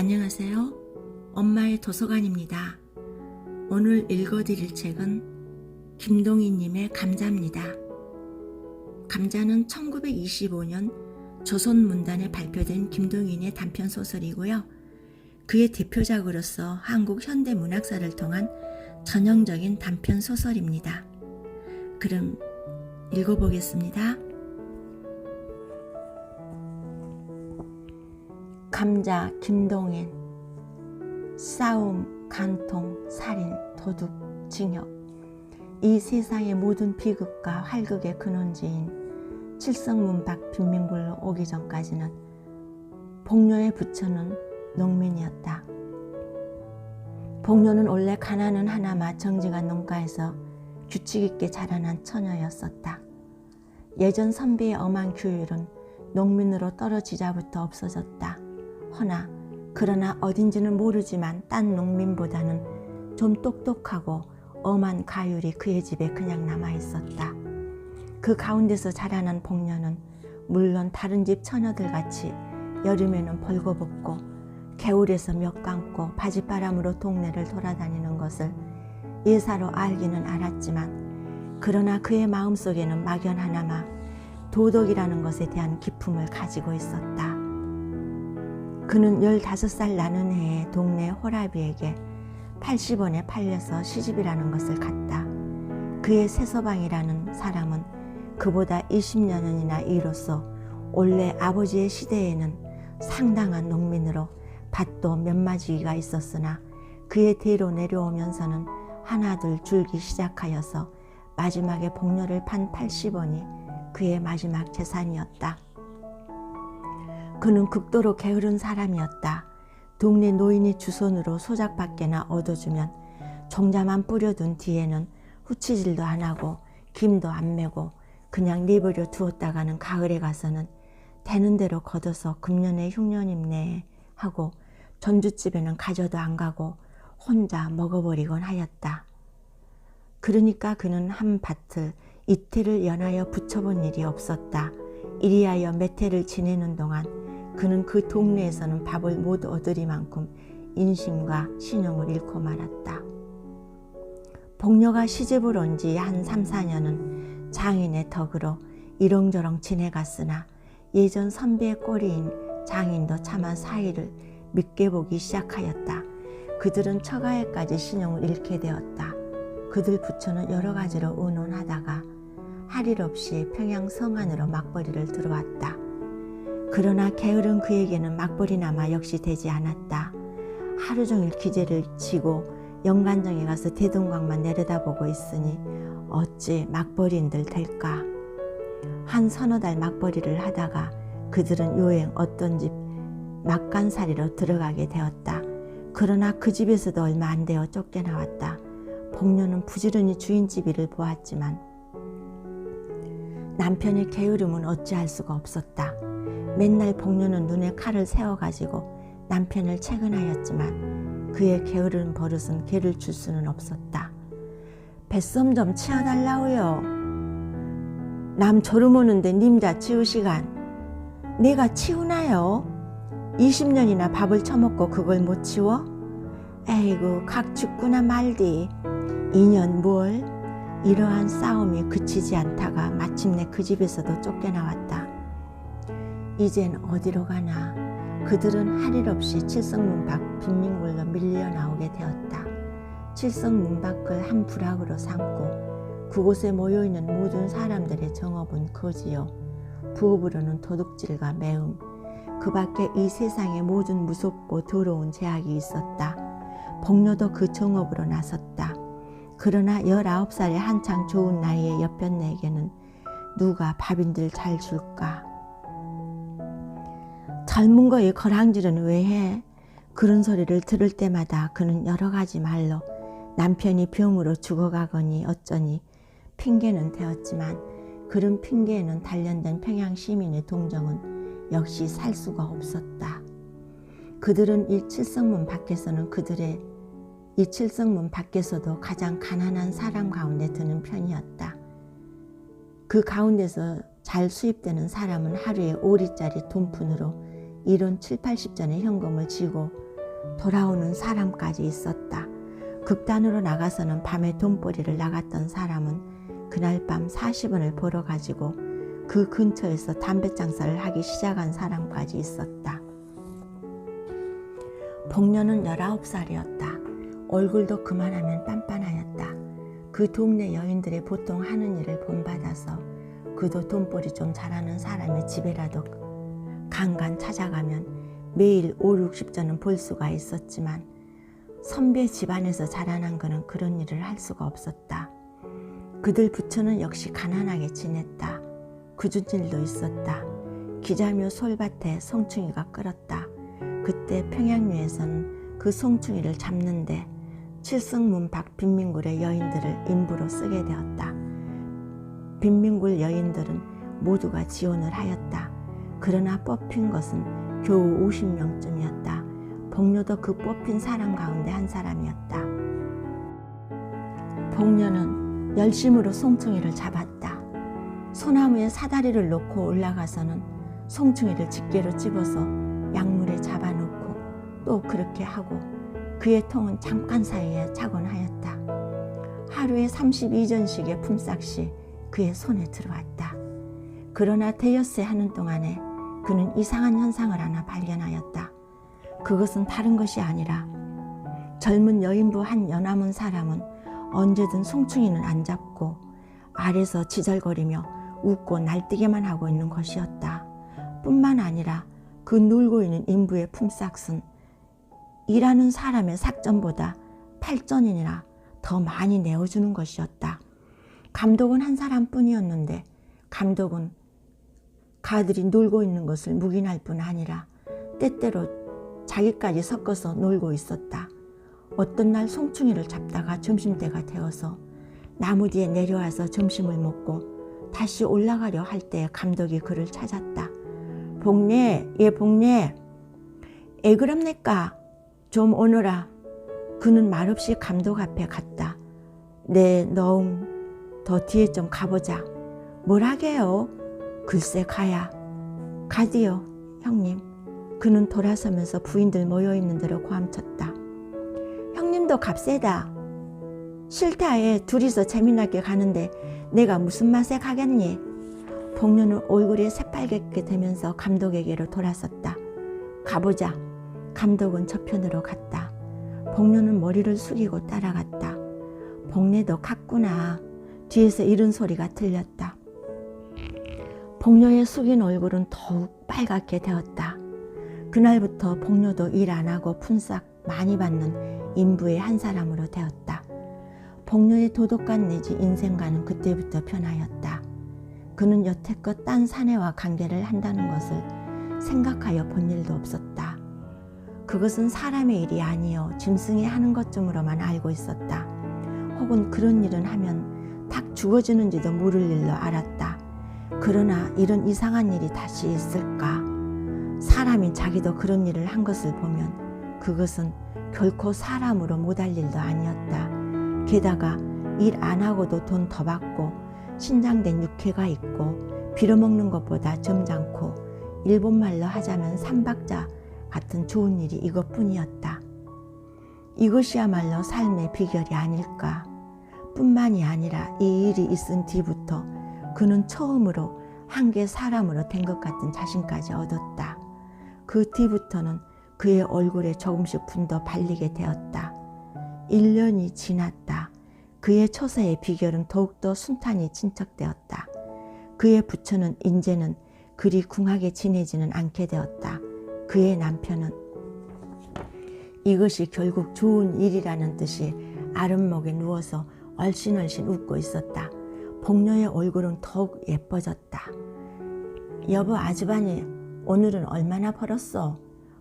안녕하세요. 엄마의 도서관입니다. 오늘 읽어드릴 책은 김동희님의 감자입니다. 감자는 1925년 조선문단에 발표된 김동희의 단편소설이고요. 그의 대표작으로서 한국 현대문학사를 통한 전형적인 단편소설입니다. 그럼 읽어보겠습니다. 감자 김동인. 싸움, 간통, 살인, 도둑, 징역. 이 세상의 모든 비극과 활극의 근원지인 칠성문 밖 빈민굴로 오기 전까지는 복녀의 부처는 농민이었다. 복녀는 원래 가난은 하나마 정직한 농가에서 규칙 있게 자라난 처녀였었다. 예전 선비의 엄한 규율은 농민으로 떨어지자부터 없어졌다. 그러나 어딘지는 모르지만 딴 농민보다는 좀 똑똑하고 엄한 가율이 그의 집에 그냥 남아있었다. 그 가운데서 자라난 복녀는 물론 다른 집 처녀들같이 여름에는 벌거벗고 겨울에서 몇 감고 바짓바람으로 동네를 돌아다니는 것을 예사로 알기는 알았지만 그러나 그의 마음속에는 막연하나마 도덕이라는 것에 대한 기품을 가지고 있었다. 그는 15살 나는 해에 동네 호라비에게 80원에 팔려서 시집이라는 것을 갔다. 그의 새서방이라는 사람은 그보다 20여 년이나 이로써 원래 아버지의 시대에는 상당한 농민으로 밭도 몇 마지기가 있었으나 그의 대로 내려오면서는 하나둘 줄기 시작하여서 마지막에 복녀를 판 80원이 그의 마지막 재산이었다. 그는 극도로 게으른 사람이었다. 동네 노인이 주손으로 소작밖에나 얻어주면 종자만 뿌려둔 뒤에는 후치질도 안 하고 김도 안 메고 그냥 내버려 두었다가는 가을에 가서는 되는 대로 걷어서 금년에 흉년입네 하고 전주집에는 가져도 안 가고 혼자 먹어버리곤 하였다. 그러니까 그는 한 밭을 이틀을 연하여 붙여본 일이 없었다. 이리하여 몇 해를 지내는 동안 그는 그 동네에서는 밥을 못 얻으리만큼 인심과 신용을 잃고 말았다. 복녀가 시집을 온 지 한 3, 4년은 장인의 덕으로 이렁저렁 지내갔으나 예전 선비의 꼴이인 장인도 차마 사위를 믿게 보기 시작하였다. 그들은 처가에까지 신용을 잃게 되었다. 그들 부처는 여러 가지로 의논하다가 할 일 없이 평양 성안으로 맞벌이를 들어왔다. 그러나 게으른 그에게는 맞벌이나마 역시 되지 않았다. 하루 종일 기재를 치고 영간정에 가서 대동강만 내려다보고 있으니 어찌 맞벌이인들 될까. 한 서너 달 맞벌이를 하다가 그들은 요행 어떤 집 막간살이로 들어가게 되었다. 그러나 그 집에서도 얼마 안 되어 쫓겨나왔다. 복녀는 부지런히 주인집 일을 보았지만 남편의 게으름은 어찌할 수가 없었다. 맨날 복녀는 눈에 칼을 세워가지고 남편을 채근하였지만 그의 게으른 버릇은 개를 줄 수는 없었다. 뱃섬 좀 치워달라고요. 남 졸음 오는데 님자 치우 시간. 내가 치우나요? 20년이나 밥을 처먹고 그걸 못 치워? 에이구 각 죽구나 말디. 2년 뭘? 이러한 싸움이 그치지 않다가 마침내 그 집에서도 쫓겨나왔다. 이젠 어디로 가나. 그들은 할 일 없이 칠성문 밖 빈민굴로 밀려 나오게 되었다. 칠성문 밖을 한 부락으로 삼고 그곳에 모여있는 모든 사람들의 정업은 거지요. 부업으로는 도둑질과 매음, 그 밖에 이 세상에 모든 무섭고 더러운 제약이 있었다. 복녀도 그 정업으로 나섰다. 그러나 19살의 한창 좋은 나이의 여편네에게는 누가 밥인들 잘 줄까? 젊은 거에 거랑질은 왜 해? 그런 소리를 들을 때마다 그는 여러 가지 말로 남편이 병으로 죽어가거니 어쩌니 핑계는 되었지만 그런 핑계에는 단련된 평양 시민의 동정은 역시 살 수가 없었다. 그들은 이 칠성문 밖에서도 가장 가난한 사람 가운데 드는 편이었다. 그 가운데서 잘 수입되는 사람은 하루에 5리짜리 돈푼으로 1원 7, 80전의 현금을 쥐고 돌아오는 사람까지 있었다. 극단으로 나가서는 밤에 돈벌이를 나갔던 사람은 그날 밤 40원을 벌어가지고 그 근처에서 담배 장사를 하기 시작한 사람까지 있었다. 복녀는 19살이었다. 얼굴도 그만하면 빤빤하였다. 그 동네 여인들이 보통 하는 일을 본받아서 그도 돈벌이 좀 잘하는 사람의 집에라도 간간 찾아가면 매일 5, 60전은 볼 수가 있었지만 선배 집안에서 자라난 그는 그런 일을 할 수가 없었다. 그들 부처는 역시 가난하게 지냈다. 굳은 일도 있었다. 기자묘 솔밭에 송충이가 끓었다. 그때 평양류에서는 그 송충이를 잡는데 칠성문 밖 빈민굴의 여인들을 인부로 쓰게 되었다. 빈민굴 여인들은 모두가 지원을 하였다. 그러나 뽑힌 것은 겨우 50명쯤이었다. 복녀도 그 뽑힌 사람 가운데 한 사람이었다. 복녀는 열심으로 송충이를 잡았다. 소나무에 사다리를 놓고 올라가서는 송충이를 집게로 집어서 약물에 잡아놓고 또 그렇게 하고 그의 통은 잠깐 사이에 차곤 하였다. 하루에 32전씩의 품삯이 그의 손에 들어왔다. 그러나 대여세 하는 동안에 그는 이상한 현상을 하나 발견하였다. 그것은 다른 것이 아니라 젊은 여인부 한 연하문 사람은 언제든 송충이는 안 잡고 아래서 지절거리며 웃고 날뛰게만 하고 있는 것이었다. 뿐만 아니라 그 놀고 있는 인부의 품삯은 일하는 사람의 삭전보다 8전이나 더 많이 내어주는 것이었다. 감독은 한 사람뿐이었는데 감독은 가들이 놀고 있는 것을 묵인할 뿐 아니라 때때로 자기까지 섞어서 놀고 있었다. 어떤 날 송충이를 잡다가 점심때가 되어서 나무 뒤에 내려와서 점심을 먹고 다시 올라가려 할 때 감독이 그를 찾았다. 복내, 복내, 애 그럽니까? 좀 오너라. 그는 말없이 감독 앞에 갔다. 네, 너음 더 뒤에 좀 가보자. 뭘 하게요? 글쎄 가야. 가디요, 형님. 그는 돌아서면서 부인들 모여있는 데로 고함쳤다. 형님도 갑세다. 싫다에 둘이서 재미나게 가는데 내가 무슨 맛에 가겠니? 복녀는 얼굴이 새빨갛게 되면서 감독에게로 돌아섰다. 가보자. 감독은 저편으로 갔다. 복녀는 머리를 숙이고 따라갔다. 복내도 갔구나. 뒤에서 이런 소리가 들렸다. 복녀의 숙인 얼굴은 더욱 빨갛게 되었다. 그날부터 복녀도 일 안 하고 품삯 많이 받는 인부의 한 사람으로 되었다. 복녀의 도덕관 내지 인생관은 그때부터 변하였다. 그는 여태껏 딴 사내와 관계를 한다는 것을 생각하여 본 일도 없었다. 그것은 사람의 일이 아니요 짐승이 하는 것쯤으로만 알고 있었다. 혹은 그런 일은 하면 닭 죽어지는지도 모를 일로 알았다. 그러나 이런 이상한 일이 다시 있을까? 사람인 자기도 그런 일을 한 것을 보면 그것은 결코 사람으로 못할 일도 아니었다. 게다가 일 안 하고도 돈 더 받고 신장된 육회가 있고 빌어먹는 것보다 점잖고 일본말로 하자면 삼박자 같은 좋은 일이 이것뿐이었다. 이것이야말로 삶의 비결이 아닐까. 뿐만이 아니라 이 일이 있은 뒤부터 그는 처음으로 한계 사람으로 된 것 같은 자신까지 얻었다. 그 뒤부터는 그의 얼굴에 조금씩 분더 발리게 되었다. 1년이 지났다. 그의 처세의 비결은 더욱더 순탄히 진척되었다. 그의 부처는 이제는 그리 궁하게 지내지는 않게 되었다. 그의 남편은 이것이 결국 좋은 일이라는 듯이 아랫목에 누워서 얼씬얼씬 웃고 있었다. 복녀의 얼굴은 더욱 예뻐졌다. 여보 아주바니 오늘은 얼마나 벌었어?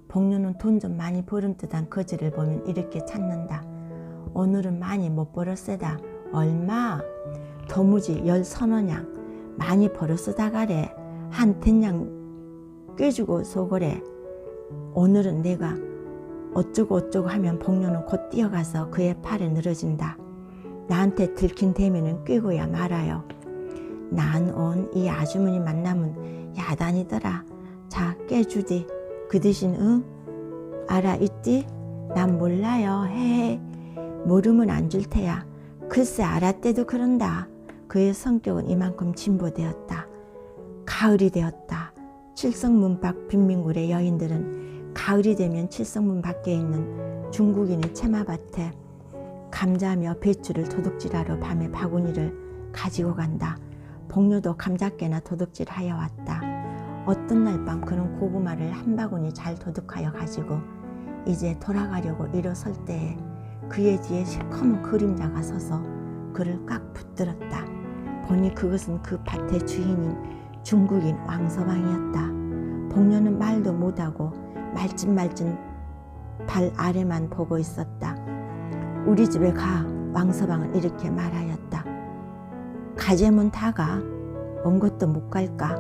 복녀는 돈 좀 많이 벌은 듯한 거지를 보면 이렇게 찾는다. 오늘은 많이 못 벌었세다. 얼마? 도무지 10서너냥 많이 벌었으다 가래. 한 된냥 꿰주고 소거래. 오늘은 내가 어쩌고 하면 복녀는 곧 뛰어가서 그의 팔에 늘어진다. 나한테 들킨 대면은 꿰고야 말아요. 난 온 이 아주머니 만나면 야단이더라. 자 깨주디. 그 대신 응? 알아 있디? 난 몰라요. 해. 모르면 안 줄 테야. 글쎄 알았대도 그런다. 그의 성격은 이만큼 진보되었다. 가을이 되었다. 칠성문 밖 빈민굴의 여인들은 가을이 되면 칠성문 밖에 있는 중국인의 채마밭에 감자며 배추를 도둑질하러 밤에 바구니를 가지고 간다. 복녀도 감자깨나 도둑질하여 왔다. 어떤 날 밤 그는 고구마를 한 바구니 잘 도둑하여 가지고 이제 돌아가려고 일어설 때에 그의 뒤에 시커먼 그림자가 서서 그를 꽉 붙들었다. 보니 그것은 그 밭의 주인인 중국인 왕서방이었다. 복녀는 말도 못하고 말찐말찐 발 아래만 보고 있었다. 우리 집에 가. 왕서방은 이렇게 말하였다. 가재문 다가 먼 곳도 못 갈까?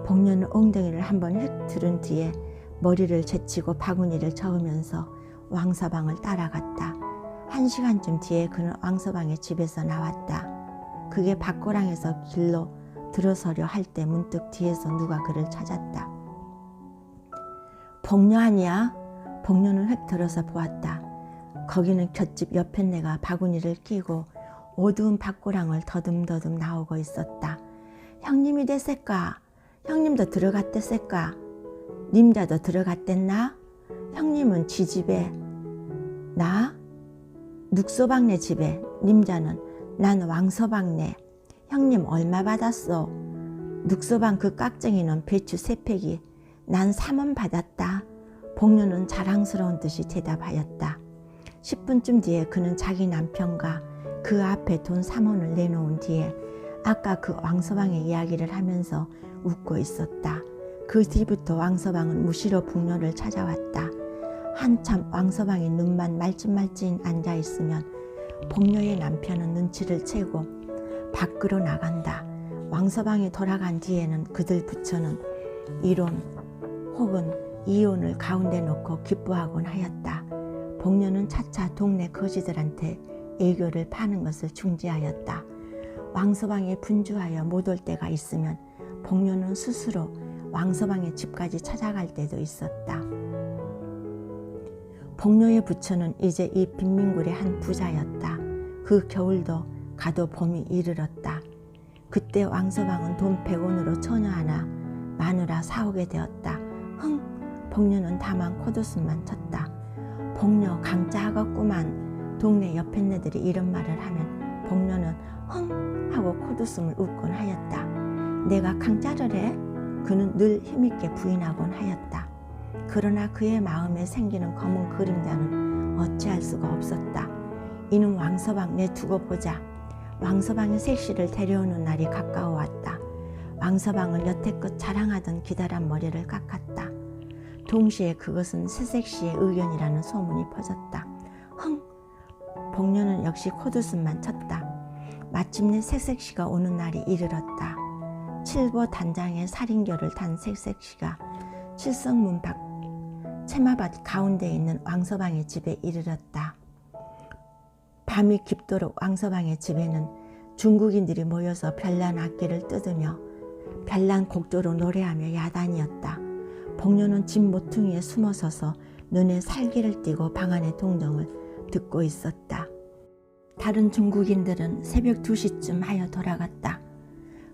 복녀는 엉덩이를 한번 휙 들은 뒤에 머리를 제치고 바구니를 저으면서 왕서방을 따라갔다. 1시간쯤 뒤에 그는 왕서방의 집에서 나왔다. 그게 밭고랑에서 길로 들어서려 할 때 문득 뒤에서 누가 그를 찾았다. 복녀 아니야? 복녀는 휙 들어서 보았다. 거기는 곁집 여편네가 바구니를 끼고 어두운 밭고랑을 더듬더듬 나오고 있었다. 형님이 됐을까? 형님도 들어갔댔을까? 님자도 들어갔댔나? 형님은 지 집에, 나? 눅서방네 집에, 님자는 난 왕서방네. 형님 얼마 받았어? 눅서방 그 깍쟁이는 배추 3팩이, 난 3원 받았다. 복녀는 자랑스러운 듯이 대답하였다. 10분쯤 뒤에 그는 자기 남편과 그 앞에 돈 3원을 내놓은 뒤에 아까 그 왕서방의 이야기를 하면서 웃고 있었다. 그 뒤부터 왕서방은 무시로 복녀를 찾아왔다. 한참 왕서방이 눈만 말찐말찐 앉아있으면 복녀의 남편은 눈치를 채고 밖으로 나간다. 왕서방이 돌아간 뒤에는 그들 부처는 이혼 혹은 이혼을 가운데 놓고 기뻐하곤 하였다. 복녀는 차차 동네 거지들한테 애교를 파는 것을 중지하였다. 왕서방이 분주하여 못 올 때가 있으면 복녀는 스스로 왕서방의 집까지 찾아갈 때도 있었다. 복녀의 부처는 이제 이 빈민굴의 한 부자였다. 그 겨울도 가도 봄이 이르렀다. 그때 왕서방은 돈 100원으로 처녀 하나 마누라 사오게 되었다. 흥! 복녀는 다만 콧웃음만 쳤다. 복녀 강짜하겠구만. 동네 여편네들이 이런 말을 하면 복녀는 흥! 하고 콧웃음을 웃곤 하였다. 내가 강짜를 해? 그는 늘 힘있게 부인하곤 하였다. 그러나 그의 마음에 생기는 검은 그림자는 어찌할 수가 없었다. 이는 왕서방 내 두고 보자. 왕서방이 색시를 데려오는 날이 가까워왔다. 왕서방은 여태껏 자랑하던 기다란 머리를 깎았다. 동시에 그것은 새색시의 의견이라는 소문이 퍼졌다. 흥! 복녀는 역시 콧웃음만 쳤다. 마침내 새색시가 오는 날이 이르렀다. 칠보 단장의 살인교를 탄 새색시가 칠성문 밖 채마밭 가운데 있는 왕서방의 집에 이르렀다. 밤이 깊도록 왕서방의 집에는 중국인들이 모여서 별난 악기를 뜯으며 별난 곡조로 노래하며 야단이었다. 복녀는 집 모퉁이에 숨어서서 눈에 살기를 띠고 방 안의 동정을 듣고 있었다. 다른 중국인들은 새벽 2시쯤 하여 돌아갔다.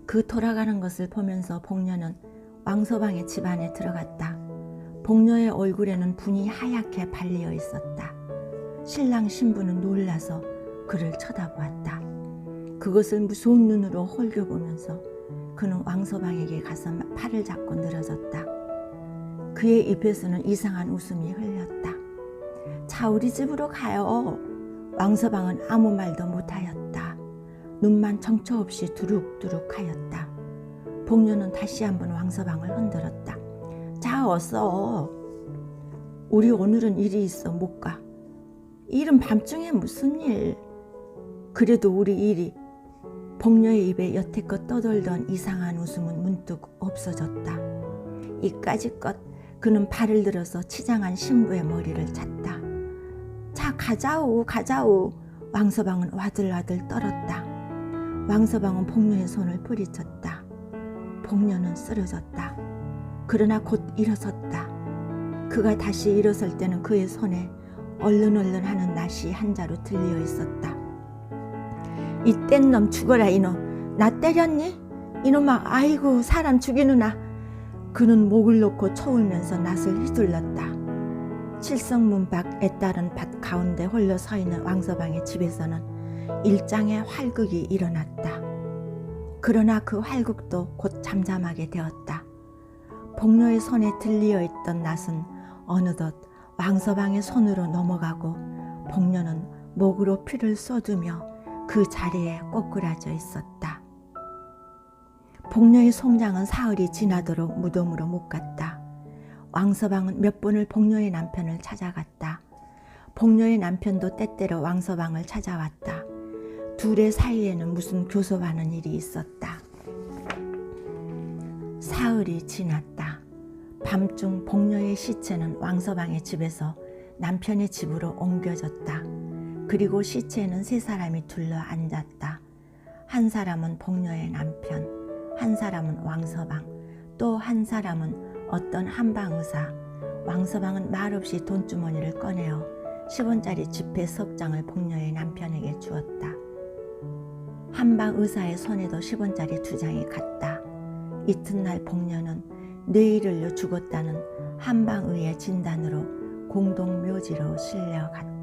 그 돌아가는 것을 보면서 복녀는 왕서방의 집 안에 들어갔다. 복녀의 얼굴에는 분이 하얗게 발리어 있었다. 신랑 신부는 놀라서 그를 쳐다보았다. 그것을 무서운 눈으로 홀겨보면서 그는 왕서방에게 가서 팔을 잡고 늘어졌다. 그의 입에서는 이상한 웃음이 흘렀다. 자, 우리 집으로 가요. 왕서방은 아무 말도 못하였다. 눈만 정처 없이 두룩두룩 하였다. 복녀는 다시 한번 왕서방을 흔들었다. 자, 어서. 우리 오늘은 일이 있어 못 가. 일은 밤중에 무슨 일. 그래도 우리 일이. 복녀의 입에 여태껏 떠돌던 이상한 웃음은 문득 없어졌다. 이까짓것 그는 발을 들어서 치장한 신부의 머리를 찼다. 자, 가자오 가자오. 왕서방은 와들와들 떨었다. 왕서방은 복녀의 손을 뿌리쳤다. 복녀는 쓰러졌다. 그러나 곧 일어섰다. 그가 다시 일어설 때는 그의 손에 얼른얼른 하는 낯이 한자로 들려 있었다. 이땐 놈 죽어라 이놈. 나 때렸니? 이놈아, 아이고 사람 죽이느나. 그는 목을 놓고 쳐울면서 낯을 휘둘렀다. 칠성문 밖 애따른 밭 가운데 홀로 서 있는 왕서방의 집에서는 일장의 활극이 일어났다. 그러나 그 활극도 곧 잠잠하게 되었다. 복녀의 손에 들리어 있던 낫은 어느덧 왕서방의 손으로 넘어가고 복녀는 목으로 피를 쏟으며 그 자리에 꼬꾸라져 있었다. 복녀의 송장은 사흘이 지나도록 무덤으로 못 갔다. 왕서방은 몇 번을 복녀의 남편을 찾아갔다. 복녀의 남편도 때때로 왕서방을 찾아왔다. 둘의 사이에는 무슨 교섭하는 일이 있었다. 사흘이 지났다. 밤중 복녀의 시체는 왕서방의 집에서 남편의 집으로 옮겨졌다. 그리고 시체에는 세 사람이 둘러 앉았다. 한 사람은 복녀의 남편, 한 사람은 왕서방, 또 한 사람은 어떤 한방의사. 왕서방은 말없이 돈주머니를 꺼내어 10원짜리 지폐 석 장을 복녀의 남편에게 주었다. 한방의사의 손에도 10원짜리 2장이 갔다. 이튿날 복녀는 뇌일을로 죽었다는 한방의의 진단으로 공동묘지로 실려갔다.